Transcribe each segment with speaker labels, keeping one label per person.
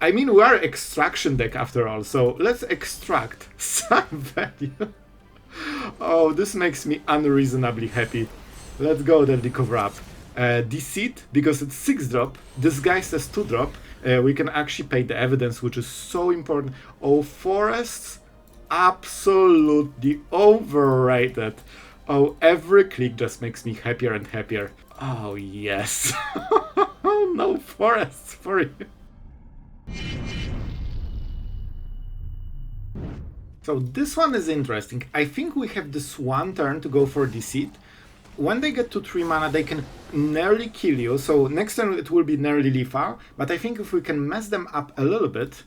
Speaker 1: I mean, we are extraction deck after all, so let's extract some value. Oh, this makes me unreasonably happy. Let's go there, the cover up. Deceit, because it's 6-drop, disguised as 2-drop. We can actually pay the evidence, which is so important. Oh, forests, absolutely overrated. Oh, every click just makes me happier and happier. Oh, yes. Oh, no forests for you. So this one is interesting. I think we have this one turn to go for Deceit. When they get to 3 mana, they can nearly kill you. So next turn it will be nearly lethal. But I think if we can mess them up a little bit,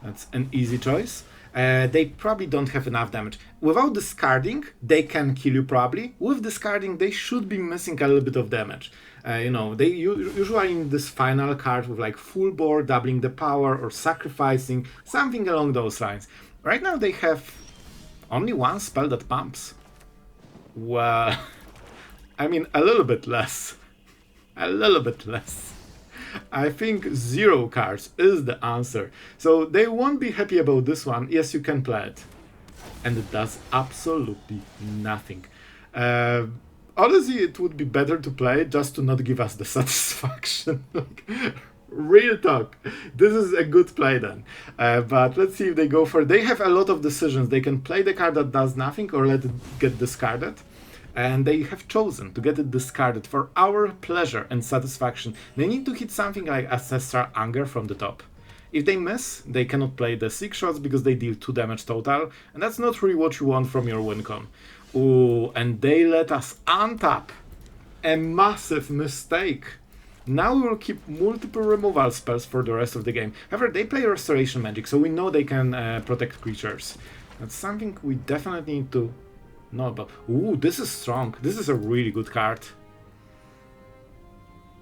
Speaker 1: that's an easy choice. They probably don't have enough damage. Without discarding, they can kill you probably. With discarding, they should be missing a little bit of damage. You know, they usually in this final card with like full board, doubling the power, or sacrificing, something along those lines. Right now they have only one spell that pumps. Well, I mean, a little bit less. A little bit less. I think 0 cards is the answer. So they won't be happy about this one. Yes, you can play it. And it does absolutely nothing. Honestly, it would be better to play it just to not give us the satisfaction. Like, real talk. This is a good play then. But let's see if they go for it. They have a lot of decisions. They can play the card that does nothing or let it get discarded. And they have chosen to get it discarded for our pleasure and satisfaction. They need to hit something like Ancestral Anger from the top. If they miss, they cannot play the 6 shots because they deal 2 damage total. And that's not really what you want from your win con. Ooh, and they let us untap. A massive mistake. Now we will keep multiple removal spells for the rest of the game. However, they play Restoration Magic, so we know they can protect creatures. That's something we definitely need to know about. Ooh, this is strong. This is a really good card.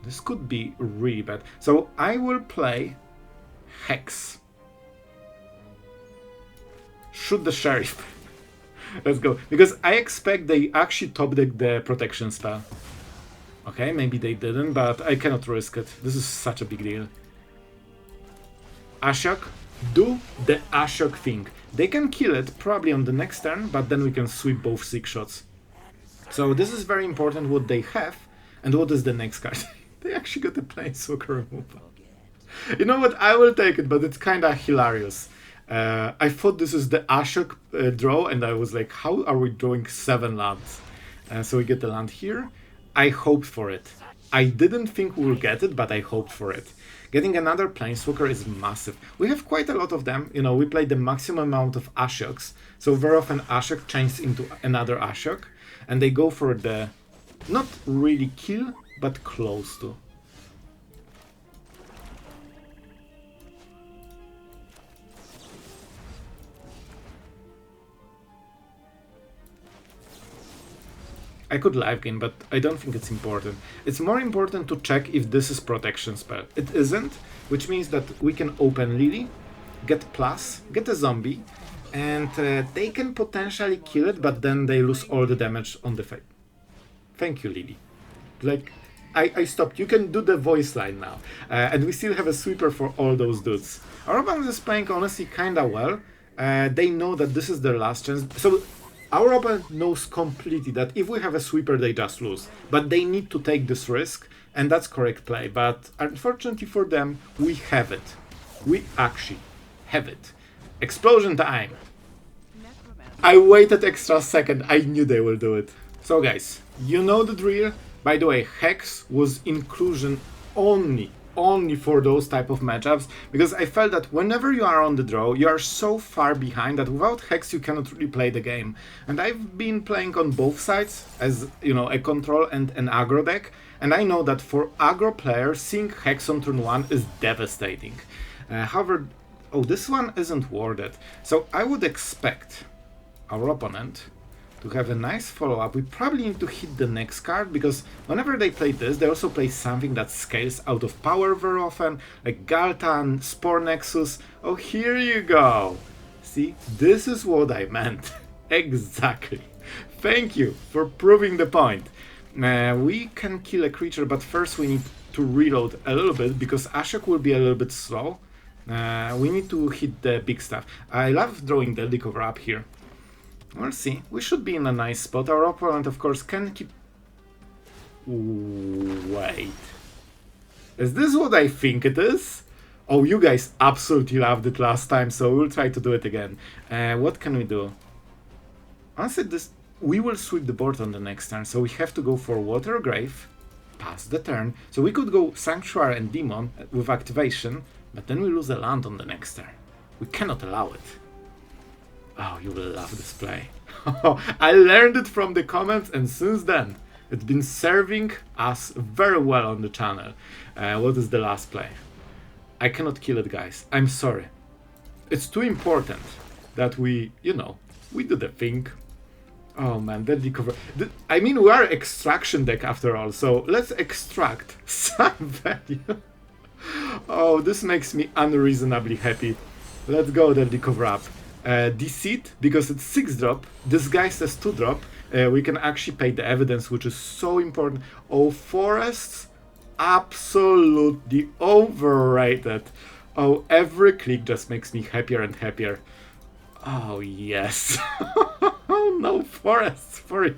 Speaker 1: This could be really bad. So I will play Hex. Shoot the Sheriff. Let's go. Because I expect they actually top deck the protection spell. Okay, maybe they didn't, but I cannot risk it. This is such a big deal. Ashiok, do the Ashiok thing. They can kill it probably on the next turn, but then we can sweep both 6 shots. So this is very important what they have. And what is the next card? They actually got a Planeswalker removal. You know what? I will take it, but it's kind of hilarious. I thought this is the Ashiok draw, and I was like, how are we drawing 7 lands? So we get the land here. I hoped for it. I didn't think we will get it, but I hoped for it. Getting another Planeswalker is massive. We have quite a lot of them. You know, we play the maximum amount of Ashioks. So very often Ashiok changes into another Ashiok. And they go for the, not really kill, but close to. I could live gain, but I don't think it's important. It's more important to check if this is protection spell. It isn't, which means that we can open Lily, get plus, get a zombie, and they can potentially kill it, but then they lose all the damage on the fight. Thank you, Lily. Like, I stopped. You can do the voice line now. And we still have a sweeper for all those dudes. Our opponent is playing honestly kinda well. They know that this is their last chance. So our opponent knows completely that if we have a sweeper, they just lose. But they need to take this risk, and that's correct play. But unfortunately for them, we have it. We actually have it. Explosion time! I waited extra second, I knew they will do it. So guys, you know the drill. By the way, Hex was inclusion only for those type of matchups, because I felt that whenever you are on the draw, you are so far behind that without Hex you cannot really play the game. And I've been playing on both sides as, you know, a control and an aggro deck, and I know that for aggro players, seeing Hex on turn 1 is devastating. However, oh, this one isn't warded, so I would expect our opponent to have a nice follow-up. We probably need to hit the next card, because whenever they play this, they also play something that scales out of power very often, like Galtan, Spore Nexus. Oh, here you go! See, this is what I meant. Exactly. Thank you for proving the point. We can kill a creature, but first we need to reload a little bit, because Ashiok will be a little bit slow. We need to hit the big stuff. I love drawing the cover up here. We'll see. We should be in a nice spot. Our opponent, of course, can keep... Wait. Is this what I think it is? Oh, you guys absolutely loved it last time, so we'll try to do it again. What can we do? Honestly, we will sweep the board on the next turn, so we have to go for Watery Grave, pass the turn. So we could go Sanctuary and Demon with activation, but then we lose a land on the next turn. We cannot allow it. Oh, you will love this play. I learned it from the comments, and since then, it's been serving us very well on the channel. What is the last play? I cannot kill it, guys. I'm sorry. It's too important that we, you know, we do the thing. Oh man, that decover. I mean, we are extraction deck after all, so let's extract some value. Oh, this makes me unreasonably happy. Let's go that decover up. Deceit, because it's 6-drop, disguised as 2-drop. We can actually pay the evidence, which is so important. Oh, forests, absolutely overrated. Oh, every click just makes me happier and happier. Oh, yes. Oh, no forests for you.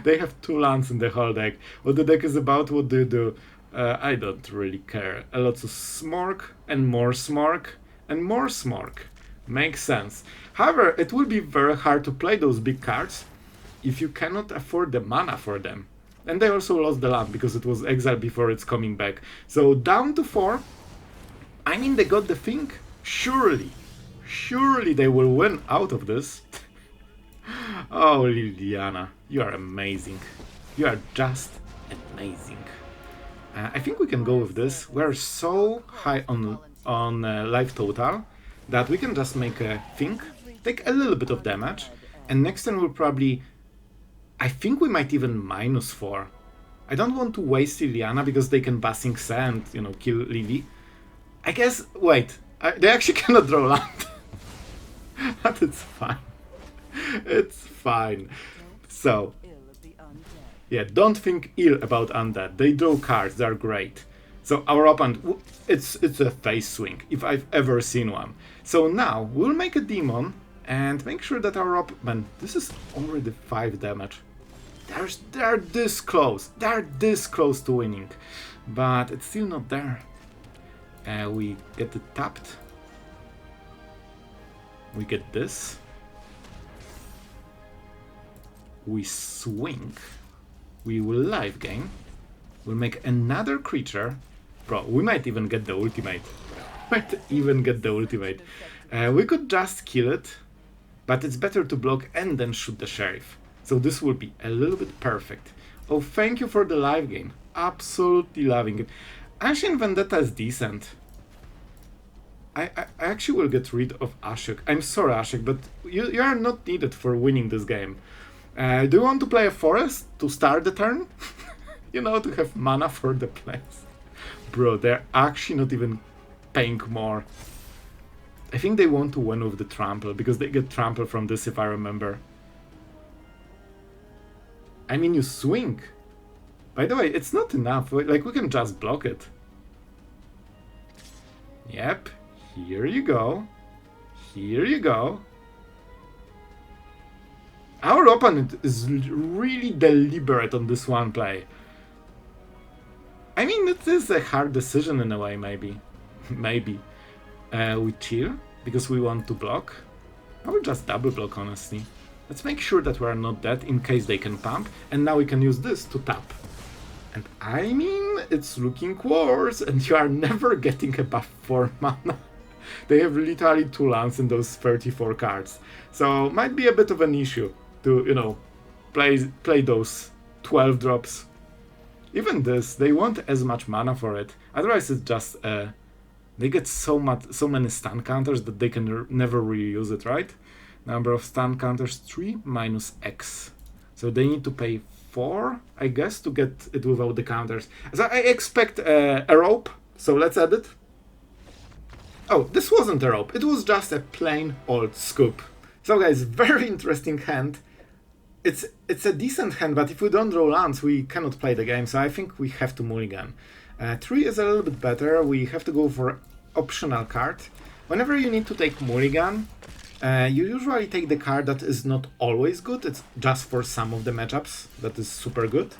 Speaker 1: They have 2 lands in the whole deck. What the deck is about, what do you do? I don't really care. A lot of smork, and more smork, and more smork. Makes sense. However, it will be very hard to play those big cards if you cannot afford the mana for them. And they also lost the land because it was exiled before it's coming back. So down to 4. I mean, they got the thing. Surely they will win out of this. Oh, Liliana, you are amazing. You are just amazing. I think we can go with this. We're so high on life total that we can just make a thing, take a little bit of damage, and next turn we'll probably... I think we might even -4. I don't want to waste Liliana because they can Basing Sand, you know, kill Lily. I guess... Wait, they actually cannot draw land. But it's fine. It's fine. So... Yeah, don't think ill about Undead. They draw cards, they're great. So our opponent, it's a face swing, if I've ever seen one. So now, we'll make a Demon, and make sure that our opponent... This is already 5 damage. They're this close. They're this close to winning. But it's still not there. We get it tapped. We get this. We swing. We will live gain. We'll make another creature. Bro, we might even get the ultimate. We could just kill it, but it's better to block and then shoot the sheriff. So this will be a little bit perfect. Oh, thank you for the live game. Absolutely loving it. Ancient Vendetta is decent. I actually will get rid of Ashiok. I'm sorry, Ashiok, but you are not needed for winning this game. Do you want to play a forest to start the turn? You know, to have mana for the plays. Bro, they're actually not even paying more. I think they want to win with the trample, because they get trample from this, if I remember. I mean, you swing. By the way, it's not enough. Like, we can just block it. Yep. Here you go. Here you go. Our opponent is really deliberate on this one play. I mean, it is a hard decision in a way, maybe. Maybe. We chill, because we want to block. I will just double block, honestly. Let's make sure that we are not dead, in case they can pump. And now we can use this to tap. And I mean, it's looking worse, and you are never getting above 4 mana. They have literally 2 lands in those 34 cards. So, might be a bit of an issue to, you know, play those 12 drops. Even this, they want as much mana for it. Otherwise, it's just they get so many stun counters that they can never really use it, right? Number of stun counters 3 minus X. So they need to pay 4, I guess, to get it without the counters. So I expect a rope. So let's add it. Oh, this wasn't a rope. It was just a plain old scoop. So guys, very interesting hand. It's a decent hand, but if we don't draw lands, we cannot play the game. So I think we have to mulligan. 3 is a little bit better. We have to go for optional card. Whenever you need to take mulligan, you usually take the card that is not always good, it's just for some of the matchups that is super good.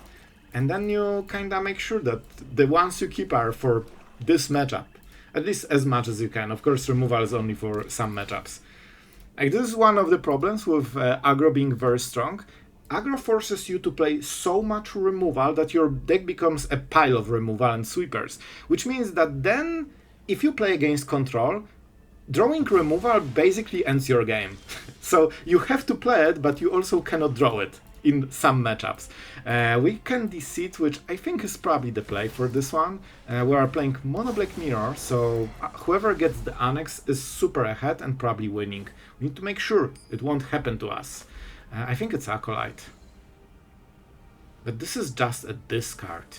Speaker 1: And then you kinda make sure that the ones you keep are for this matchup. At least as much as you can. Of course, removal is only for some matchups. Like, this is one of the problems with aggro being very strong. Aggro forces you to play so much removal that your deck becomes a pile of removal and sweepers. Which means that then, if you play against control, drawing removal basically ends your game. So you have to play it, but you also cannot draw it in some matchups. We can Deceit, which I think is probably the play for this one. We are playing Mono Black Mirror, so whoever gets the Annex is super ahead and probably winning. We need to make sure it won't happen to us. I think it's Acolyte. But this is just a discard.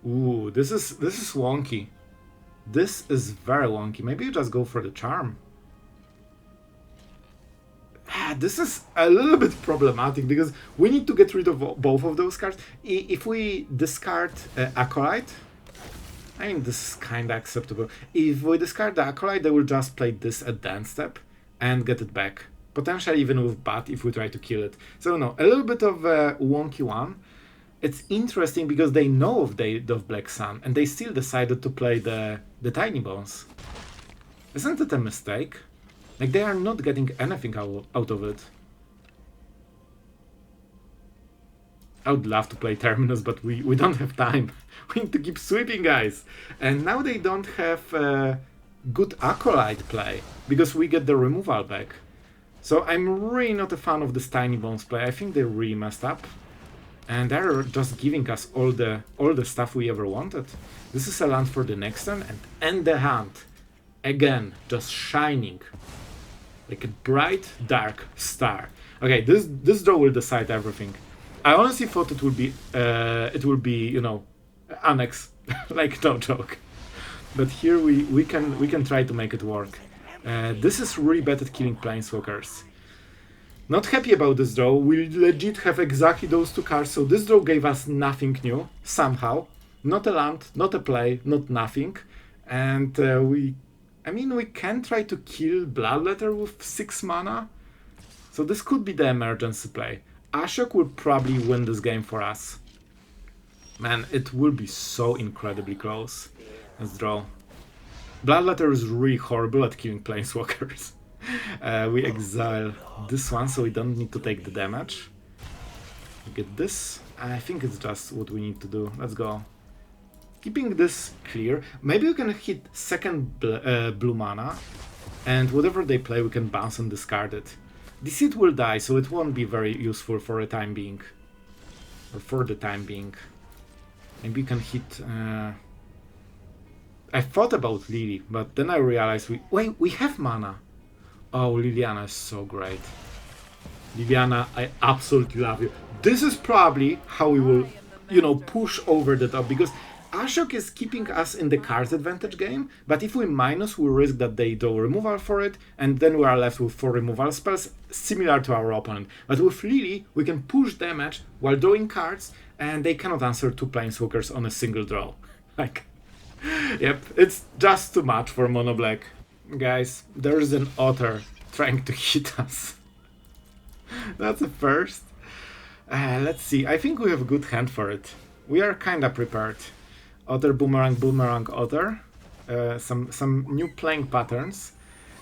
Speaker 1: Ooh, this is wonky. This is very wonky. Maybe you just go for the Charm. This is a little bit problematic because we need to get rid of both of those cards. If we discard Acolyte, I mean, this is kind of acceptable. If we discard the Acolyte, they will just play this at the end step and get it back. Potentially even with Bat if we try to kill it. So no, a little bit of a wonky one. It's interesting because they know of Date of Black Sun and they still decided to play the Tiny Bones. Isn't it a mistake? Like, they are not getting anything out of it. I would love to play Terminus, but we don't have time. We need to keep sweeping, guys. And now they don't have good Acolyte play, because we get the removal back. So I'm really not a fan of this Tiny Bones play. I think they really messed up. And they're just giving us all the stuff we ever wanted. This is a land for the next turn, and end the hand. Again, just shining. Like a bright, dark star. Okay, this draw will decide everything. I honestly thought it would be, you know, Annex. Like, no joke. But here we can try to make it work. This is really bad at killing Planeswalkers. Not happy about this draw. We legit have exactly those two cards, so this draw gave us nothing new, somehow. Not a land, not a play, not nothing. And we can try to kill Bloodletter with 6 mana. So this could be the emergency play. Ashiok will probably win this game for us. Man, it will be so incredibly close. Let's draw. Bloodletter is really horrible at killing Planeswalkers. We exile this one so we don't need to take the damage. We get this. I think it's just what we need to do. Let's go. Keeping this clear. Maybe we can hit second blue mana, and whatever they play we can bounce and discard it. Deceit will die, so it won't be very useful for a time being. Or for the time being. Maybe you can hit... I thought about Lily, but then I realized we have mana. Oh, Liliana is so great. Liliana, I absolutely love you. This is probably how we will, you know, push over the top, because Ashiok is keeping us in the cards advantage game, but if we minus, we risk that they draw removal for it, and then we are left with 4 removal spells, similar to our opponent. But with Lily, we can push damage while drawing cards, and they cannot answer 2 Planeswalkers on a single draw. Like, yep, it's just too much for Mono Black. Guys, there's an otter trying to hit us. That's a first. Let's see, I think we have a good hand for it. We are kinda prepared. Otter, boomerang, boomerang, otter. Some new playing patterns.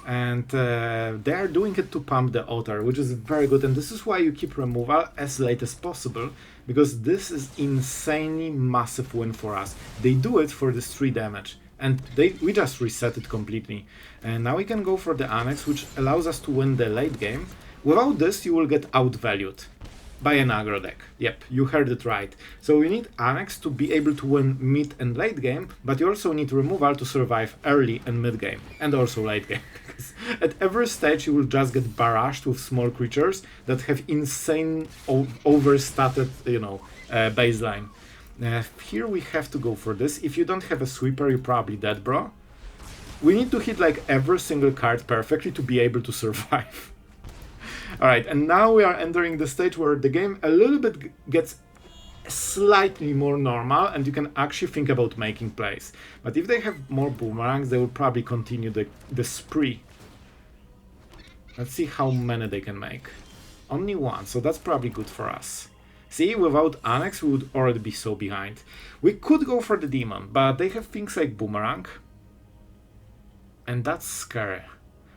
Speaker 1: And they are doing it to pump the otter, which is very good. And this is why you keep removal as late as possible, because this is insanely massive win for us. They do it for this 3 damage. And we just reset it completely. And now we can go for the Annex, which allows us to win the late game. Without this, you will get outvalued by an aggro deck. Yep, you heard it right. So you need Annex to be able to win mid and late game, but you also need removal to survive early and mid game, and also late game. Because at every stage you will just get barraged with small creatures that have insane overstated, you know, baseline. Here we have to go for this. If you don't have a sweeper, you're probably dead, bro. We need to hit like every single card perfectly to be able to survive. Alright, and now we are entering the stage where the game a little bit gets slightly more normal, and you can actually think about making plays. But if they have more boomerangs, they will probably continue the spree. Let's see how many they can make. Only one, so that's probably good for us. See, without Annex, we would already be so behind. We could go for the demon, but they have things like boomerang. And that's scary.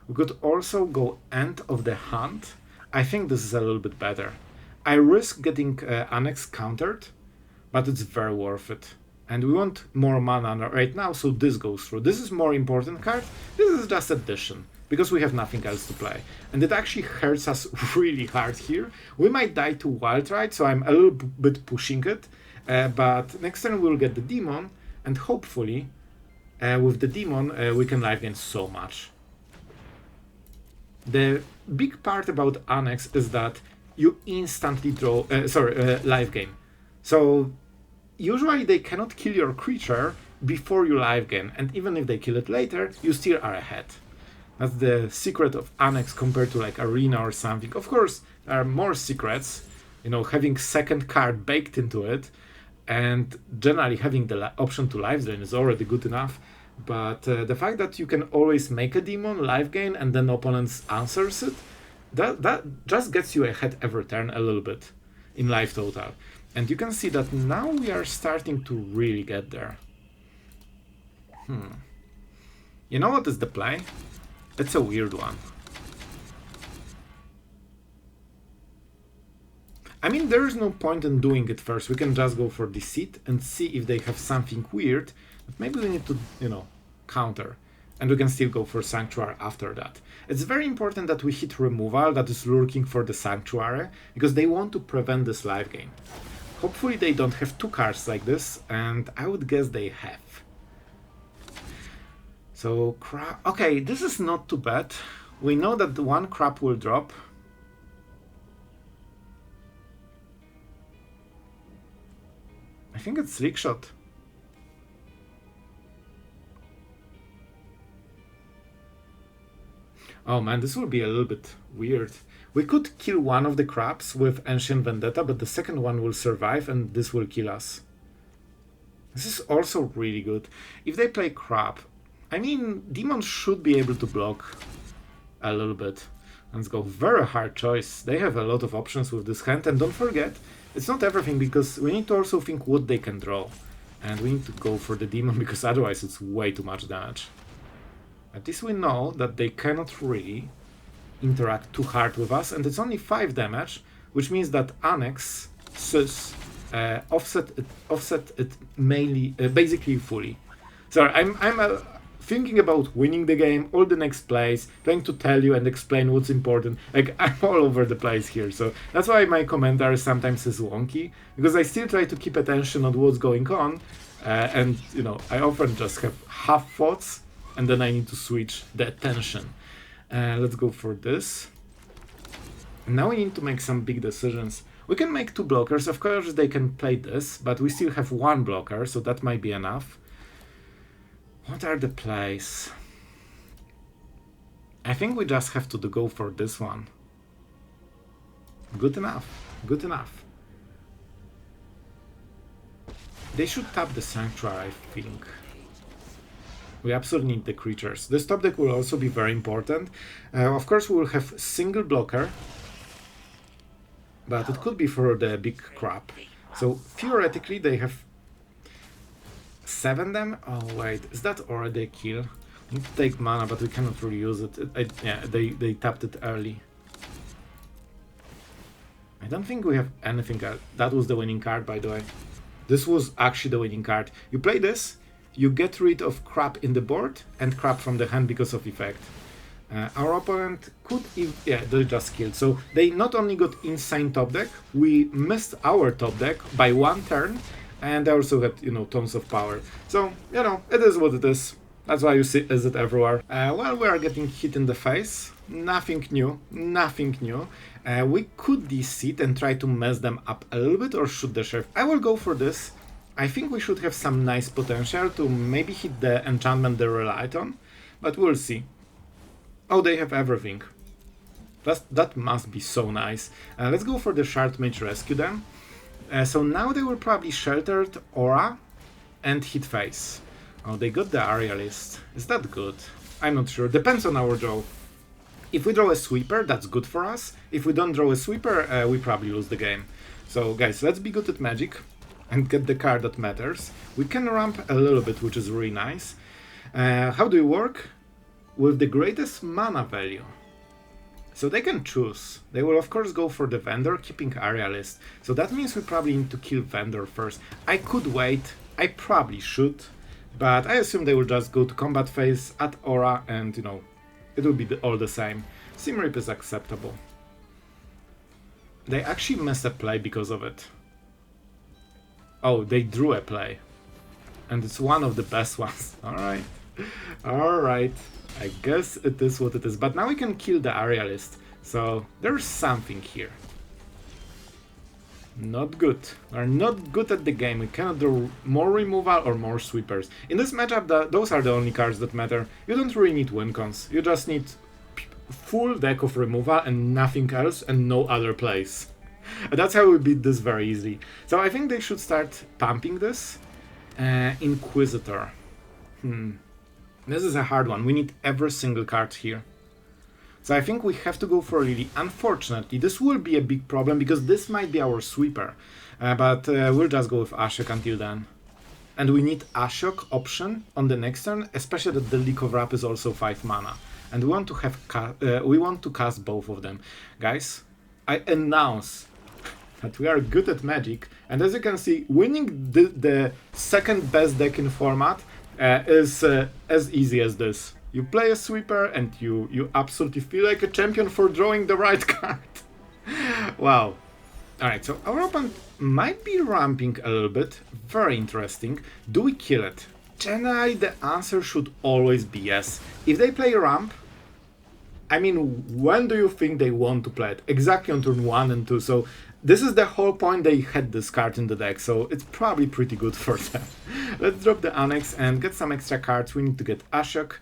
Speaker 1: We could also go End of the Hunt. I think this is a little bit better. I risk getting Annex countered, but it's very worth it. And we want more mana right now, so this goes through. This is more important card. This is just addition, because we have nothing else to play. And it actually hurts us really hard here. We might die to Wild Ride, so I'm a little bit pushing it. But next turn we'll get the demon, and hopefully with the demon we can live gain so much. The big part about Annex is that you instantly draw, live gain. So usually they cannot kill your creature before you live gain, and even if they kill it later, you still are ahead. That's the secret of Annex compared to like Arena or something. Of course, there are more secrets, you know, having second card baked into it, and generally having the option to live gain is already good enough. But the fact that you can always make a demon, live gain, and then opponents answers it, that just gets you ahead every turn a little bit in life total. And you can see that now we are starting to really get there. You know what is the play? It's a weird one. I mean, there is no point in doing it first. We can just go for Deceit and see if they have something weird. But maybe we need to, you know, counter. And we can still go for Sanctuary after that. It's very important that we hit removal that is lurking for the Sanctuary, because they want to prevent this live gain. Hopefully they don't have two cards like this, and I would guess they have. So, okay, this is not too bad. We know that the one crap will drop. I think it's Slick Shot. Oh man, this will be a little bit weird. We could kill one of the craps with Ancient Vendetta, but the second one will survive and this will kill us. This is also really good. If they play crap, I mean, demons should be able to block a little bit. Let's go. Very hard choice. They have a lot of options with this hand, and don't forget, it's not everything, because we need to also think what they can draw. And we need to go for the demon, because otherwise it's way too much damage. At least we know that they cannot really interact too hard with us, and it's only 5 damage, which means that Annex offset it mainly, basically fully. Sorry, I'm thinking about winning the game, all the next plays, trying to tell you and explain what's important. Like, I'm all over the place here, so that's why my commentary sometimes is wonky, because I still try to keep attention on what's going on, and, you know, I often just have half thoughts, and then I need to switch the attention. Let's go for this. And now we need to make some big decisions. We can make 2 blockers. Of course, they can play this, but we still have 1 blocker, so that might be enough. What are the plays? I think we just have to go for this one. Good enough. Good enough. They should tap the Sanctuary, I think. We absolutely need the creatures. This top deck will also be very important. Of course, we will have single blocker, but it could be for the big crap. So theoretically, they have 7 them. Oh wait, is that already a kill? We need to take mana, but we cannot really use it. Yeah, they tapped it early. I don't think we have anything else. That was the winning card, by the way. This was actually the winning card. You play this, you get rid of crap in the board and crap from the hand because of effect. Our opponent could, yeah, they just killed. So they not only got insane top deck, we missed our top deck by 1 turn, and they also got, you know, tons of power. So, you know, it is what it is. That's why you see it everywhere. While we are getting hit in the face, nothing new, nothing new. We could Deceit and try to mess them up a little bit, or shoot the Sheriff. I will go for this. I think we should have some nice potential to maybe hit the enchantment they relied on, but we'll see. Oh, they have everything. That must be so nice. Let's go for the Shard Mage Rescue then. So now they will probably Sheltered Aura and hit face. Oh, they got the Aria list. Is that good? I'm not sure. Depends on our draw. If we draw a sweeper, that's good for us. If we don't draw a sweeper, we probably lose the game. So guys, let's be good at Magic and get the card that matters. We can ramp a little bit, which is really nice. How do you work? With the greatest mana value. So they can choose. They will of course go for the Vendor, keeping Aria list. So that means we probably need to kill Vendor first. I could wait. I probably should. But I assume they will just go to combat phase, add Aura, and you know, it will be all the same. Sim Rip is acceptable. They actually missed a play because of it. Oh, they drew a play. And it's one of the best ones. Alright. Alright. I guess it is what it is. But now we can kill the Aria list. So there's something here. Not good. We're not good at the game. We cannot do more removal or more sweepers. In this matchup, those are the only cards that matter. You don't really need win cons. You just need full deck of removal and nothing else and no other plays. That's how we beat this very easily. So I think they should start pumping this. Inquisitor. This is a hard one. We need every single card here. So I think we have to go for Lily. Unfortunately, this will be a big problem because this might be our sweeper. But we'll just go with Ashiok until then. And we need Ashiok option on the next turn, especially that the Leak of Wrath is also 5 mana. And we want to have we want to cast both of them. Guys, I announce that we are good at Magic. And as you can see, winning the second best deck in format is as easy as this. You play a sweeper and you absolutely feel like a champion for drawing the right card. Wow. Alright, so our opponent might be ramping a little bit. Very interesting. Do we kill it? Generally, the answer should always be yes. If they play ramp, I mean, when do you think they want to play it? Exactly on turn 1 and 2. So this is the whole point they had this card in the deck. So it's probably pretty good for them. Let's drop the Annex and get some extra cards. We need to get Ashiok.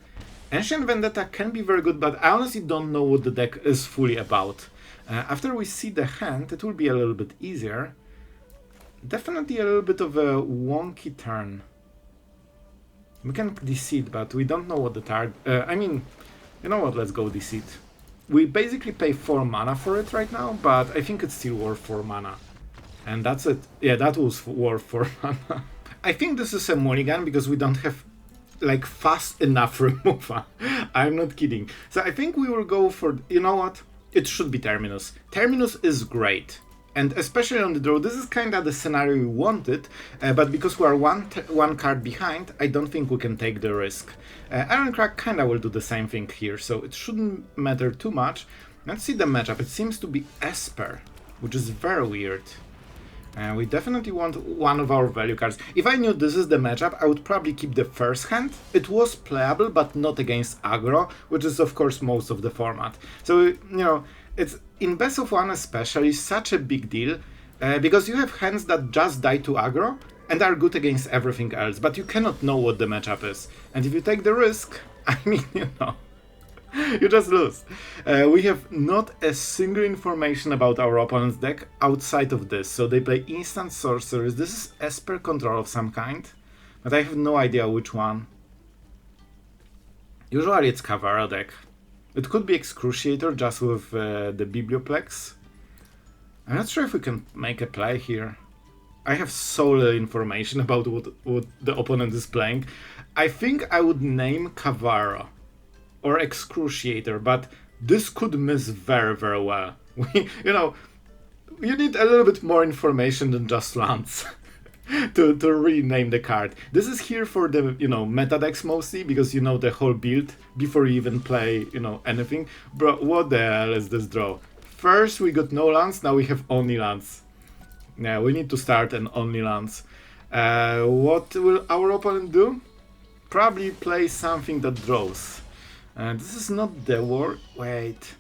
Speaker 1: Ancient Vendetta can be very good, but I honestly don't know what the deck is fully about. After we see the hand, it will be a little bit easier. Definitely a little bit of a wonky turn. We can Deceit, but we don't know what the target... I mean, you know what, let's go Deceit. We basically pay 4 mana for it right now, but I think it's still worth 4 mana. And that's it. Yeah, that was worth 4 mana. I think this is a mulligan because we don't have like fast enough removal. I'm not kidding. So I think we will go for, you know what? It should be Terminus. Terminus is great. And especially on the draw, this is kind of the scenario we wanted, but because we are one card behind, I don't think we can take the risk. Irencrag kind of will do the same thing here, so it shouldn't matter too much. Let's see the matchup. It seems to be Esper, which is very weird. We definitely want one of our value cards. If I knew this is the matchup, I would probably keep the first hand. It was playable, but not against aggro, which is of course most of the format. So, you know, it's in best of one especially such a big deal, because you have hands that just die to aggro and are good against everything else, but you cannot know what the matchup is. And if you take the risk, I mean, you know, you just lose. We have not a single information about our opponent's deck outside of this. So they play instant sorcerers. This is Esper control of some kind, but I have no idea which one. Usually it's Kavara deck. It could be Excruciator just with the Biblioplex. I'm not sure if we can make a play here. I have so little information about what the opponent is playing. I think I would name Kavara or Excruciator, but this could miss very, very well. You know, you need a little bit more information than just lands to really name the card. This is here for the, you know, meta decks mostly, because you know the whole build before you even play, you know, anything. Bro, what the hell is this draw? First we got no lands, now we have only lands. Yeah, we need to start an only lands. What will our opponent do? Probably play something that draws. This is not the word. Wait,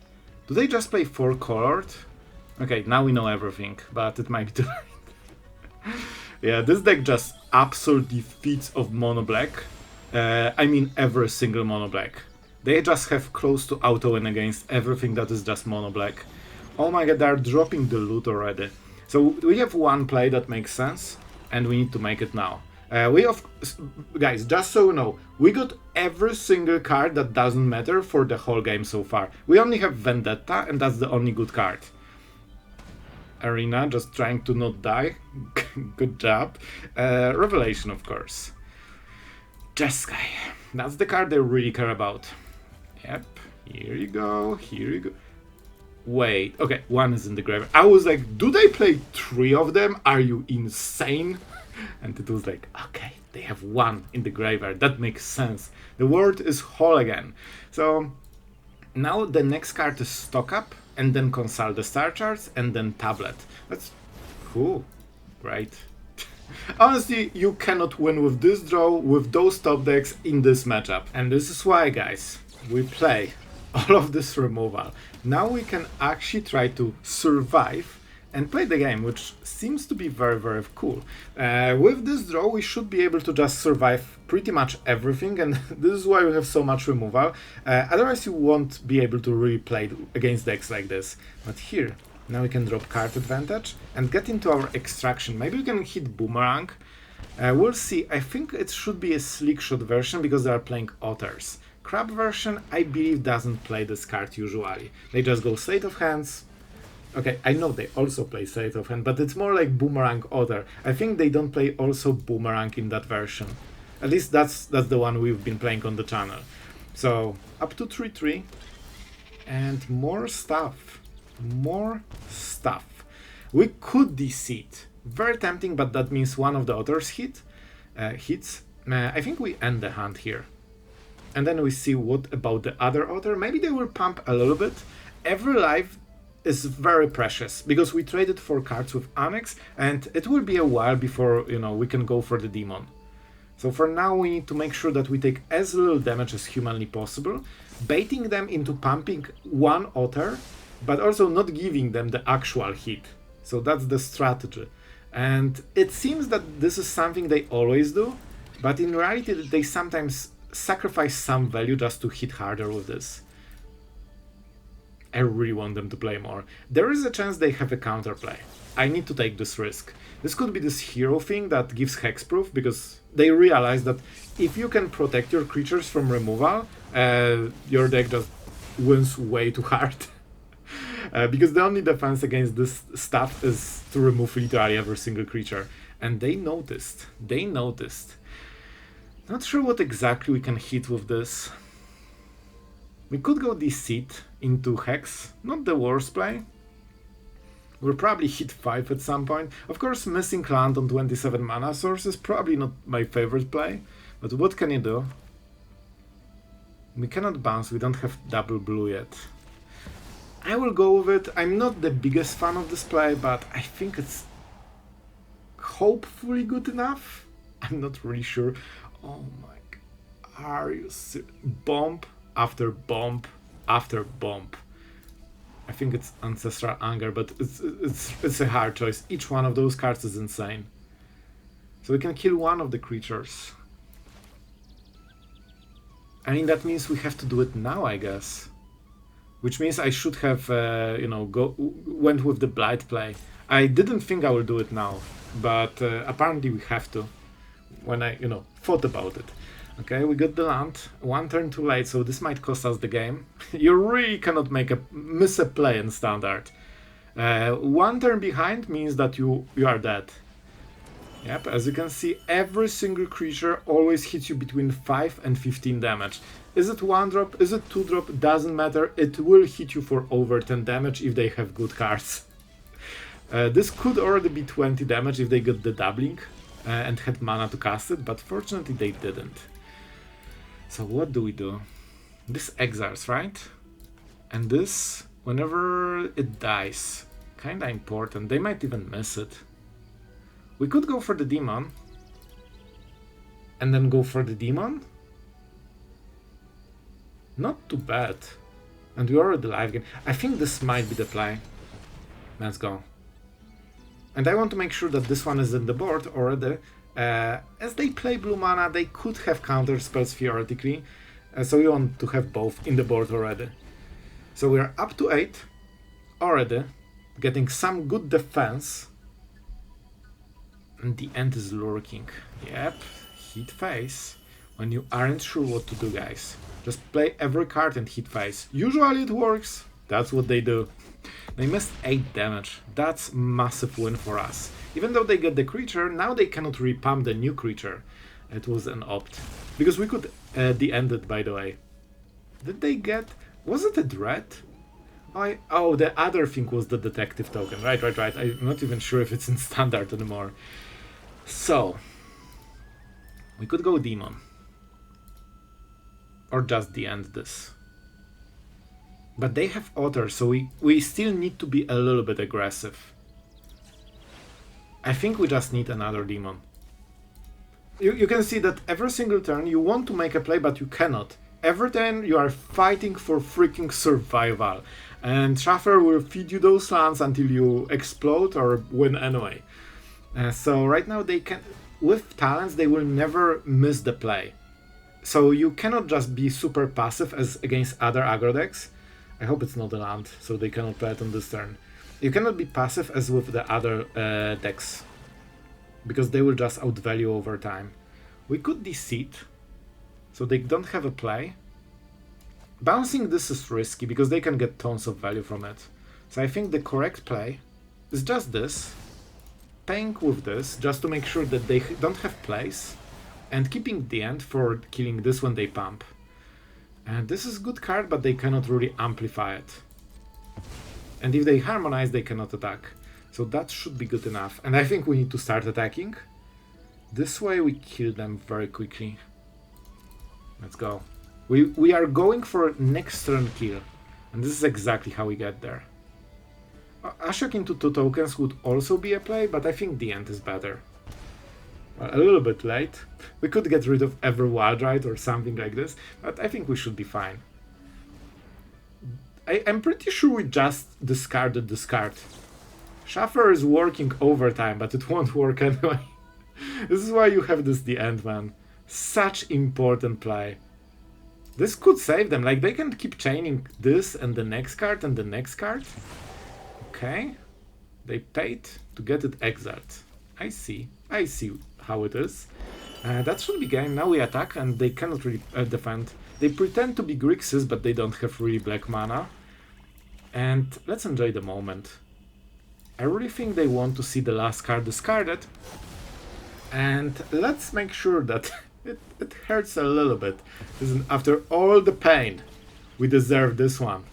Speaker 1: do they just play 4-colored? Okay, now we know everything, but it might be too late. Yeah, this deck just absolutely feeds of mono black. I mean every single mono black. They just have close to auto win against everything that is just mono black. Oh my god, they're dropping the loot already. So we have one play that makes sense, and we need to make it now. Guys, just so you know, we got every single card that doesn't matter for the whole game so far. We only have Vendetta, and that's the only good card. Arena, just trying to not die. Good job. Revelation, of course. Jeskai. That's the card they really care about. Yep. Here you go. Here you go. Wait. Okay, one is in the grave. I was like, do they play 3 of them? Are you insane? And it was like, okay, they have one in the graveyard. That makes sense. The world is whole again. So now the next card is Stock Up, and then Consult the Star Charts, and then Tablet. That's cool, right? Honestly, you cannot win with this draw, with those top decks in this matchup. And this is why, guys, we play all of this removal. Now we can actually try to survive and play the game, which seems to be very, very cool. With this draw, we should be able to just survive pretty much everything, and this is why we have so much removal. Otherwise, you won't be able to really play against decks like this. But here, now we can drop card advantage and get into our extraction. Maybe we can hit Boomerang. We'll see. I think it should be a Slick Shot version because they are playing Otters. Crab version, I believe, doesn't play this card usually. They just go Sleight of Hands. Okay, I know they also play Sleight of Hand, but it's more like Boomerang Otter. I think they don't play also Boomerang in that version. At least that's the one we've been playing on the channel. So, up to 3-3. And more stuff. More stuff. We could Deceit. Very tempting, but that means one of the Otters hits. I think we end the hand here. And then we see what about the other Otter. Maybe they will pump a little bit. Every life is very precious because we traded for cards with Annex, and it will be a while before, you know, we can go for the demon. So for now we need to make sure that we take as little damage as humanly possible, baiting them into pumping one Otter, but also not giving them the actual hit. So that's the strategy. And it seems that this is something they always do, but in reality they sometimes sacrifice some value just to hit harder with this. I really want them to play more. There is a chance they have a counterplay. I need to take this risk. This could be this hero thing that gives hexproof, because they realize that if you can protect your creatures from removal, your deck just wins way too hard. Because the only defense against this stuff is to remove literally every single creature. And they noticed. They noticed. Not sure what exactly we can hit with this. We could go Deceit into Hex, not the worst play. We'll probably hit 5 at some point. Of course, missing land on 27 mana source is probably not my favorite play, but what can you do? We cannot bounce, we don't have double blue yet. I will go with it. I'm not the biggest fan of this play, but I think it's hopefully good enough. I'm not really sure. Oh my god, are you serious? Bomb after bomb after bomb. I think it's Ancestral Anger, but it's a hard choice. Each one of those cards is insane. So we can kill one of the creatures. I mean, that means we have to do it now, I guess. Which means I should have, went with the Blight play. I didn't think I will do it now, but apparently we have to. When I, thought about it. Okay, we got the land. One turn too late, so this might cost us the game. You really cannot miss a play in Standard. One turn behind means that you are dead. Yep, as you can see, every single creature always hits you between 5 and 15 damage. Is it 1 drop? Is it 2 drop? Doesn't matter. It will hit you for over 10 damage if they have good cards. This could already be 20 damage if they got the doubling and had mana to cast it, but fortunately they didn't. So what do we do? This exiles, right? And this, whenever it dies, kinda important. They might even miss it. We could go for the demon. And then go for the demon. Not too bad. And we already live game. I think this might be the play. Let's go. And I want to make sure that this one is in the board already. As they play blue mana, they could have counter spells theoretically. So we want to have both in the board already. So we are up to 8 already. Getting some good defense And the end is lurking. Yep, hit face. When you aren't sure what to do, guys. Just play every card and hit face. Usually it works. That's what they do. They missed 8 damage. That's massive win for us. Even though they get the creature, now they cannot repump the new creature. It was an opt. Because we could de-end it, by the way. Did they get... Was it a Dread? Oh, the other thing was the detective token. Right. I'm not even sure if it's in standard anymore. So... we could go Demon. Or just de-end this. But they have Otter, so we still need to be a little bit aggressive. I think we just need another Demon. You can see that every single turn you want to make a play, but you cannot. Every turn you are fighting for freaking survival. And Schaffer will feed you those lands until you explode or win anyway. So right now they can... with talents they will never miss the play. So you cannot just be super passive as against other aggro decks. I hope it's not a land, so they cannot play it on this turn. You cannot be passive as with the other decks, because they will just outvalue over time. We could Deceit, so they don't have a play. Bouncing this is risky, because they can get tons of value from it. So I think the correct play is just this, paying with this, just to make sure that they don't have plays, and keeping the end for killing this when they pump. And this is a good card, but they cannot really amplify it. And if they harmonize, they cannot attack. So that should be good enough. And I think we need to start attacking. This way we kill them very quickly. Let's go. We are going for next turn kill. And this is exactly how we get there. Ashiok into 2 tokens would also be a play, but I think the end is better. A little bit late. We could get rid of every wild ride or something like this, but I think we should be fine. I'm pretty sure we just discarded this card. Schaffer is working overtime, but it won't work anyway. This is why you have this the end, man. Such important play. This could save them, like they can keep chaining this and the next card and the next card. Okay. They paid to get it exiled. I see how it is. That should be game. Now we attack and they cannot really defend. They pretend to be Grixis, but they don't have really black mana. And let's enjoy the moment. I really think they want to see the last card discarded. And let's make sure that it hurts a little bit. After all the pain, we deserve this one.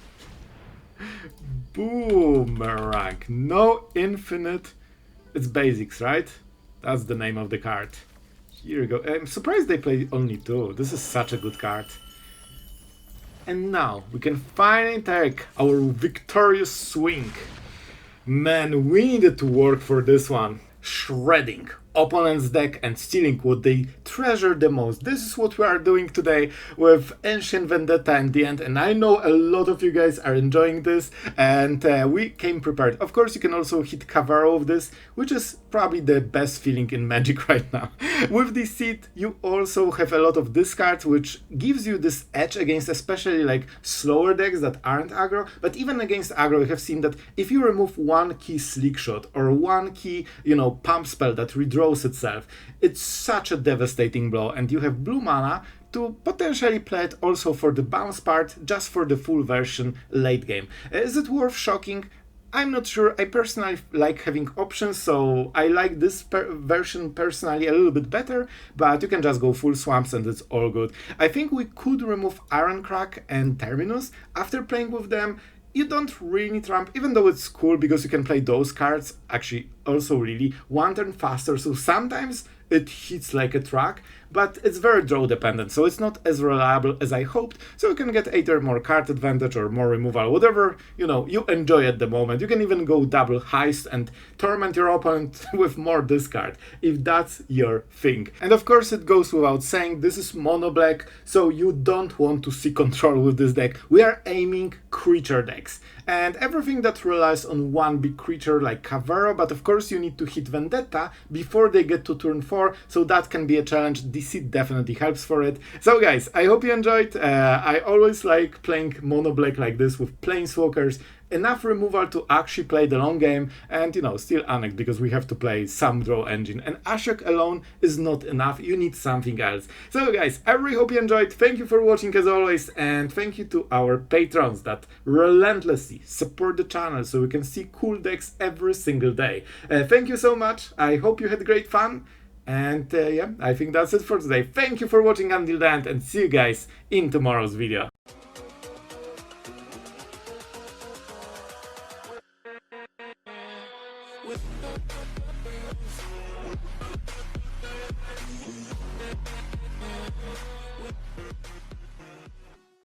Speaker 1: Boomerang. No infinite. It's basics, right? That's the name of the card. Here we go. I'm surprised they play only 2. This is such a good card. And now we can finally take our victorious swing. Man, we needed to work for this one. Shredding opponent's deck and stealing what they treasure the most. This is what we are doing today with Ancient Vendetta in the end, and I know a lot of you guys are enjoying this, and we came prepared. Of course, you can also hit Cavaro of this, which is probably the best feeling in Magic right now. With Deceit, you also have a lot of discards, which gives you this edge against especially like slower decks that aren't aggro, but even against aggro, you have seen that if you remove one key Sleek Shot or one key, pump spell that redraws itself, it's such a devastating blow, and you have blue mana to potentially play it also for the bounce part, just for the full version late game. Is it worth shocking? I'm not sure. I personally like having options, so I like this version personally a little bit better, but you can just go full swamps and it's all good. I think we could remove Irencrag and Terminus. After playing with them, you don't really need ramp, even though it's cool because you can play those cards, actually also really, 1 turn faster, so sometimes it hits like a truck, but it's very draw dependent, so it's not as reliable as I hoped, so you can get either more card advantage or more removal, whatever, you enjoy at the moment. You can even go double heist and torment your opponent with more discard, if that's your thing. And of course it goes without saying, this is mono black, so you don't want to see control with this deck. We are aiming creature decks, and everything that relies on one big creature like Cavaro, but of course you need to hit Vendetta before they get to turn 4, so that can be a challenge. Deceit definitely helps for it. So guys, I hope you enjoyed. I always like playing mono black like this with planeswalkers, enough removal to actually play the long game, and you know, still Annex because we have to play some draw engine, and Ashiok alone is not enough, you need something else. So guys, I really hope you enjoyed, thank you for watching as always, and thank you to our patrons that relentlessly support the channel so we can see cool decks every single day. Thank you so much, I hope you had great fun, and yeah, I think that's it for today. Thank you for watching until the end, and see you guys in tomorrow's video.
Speaker 2: With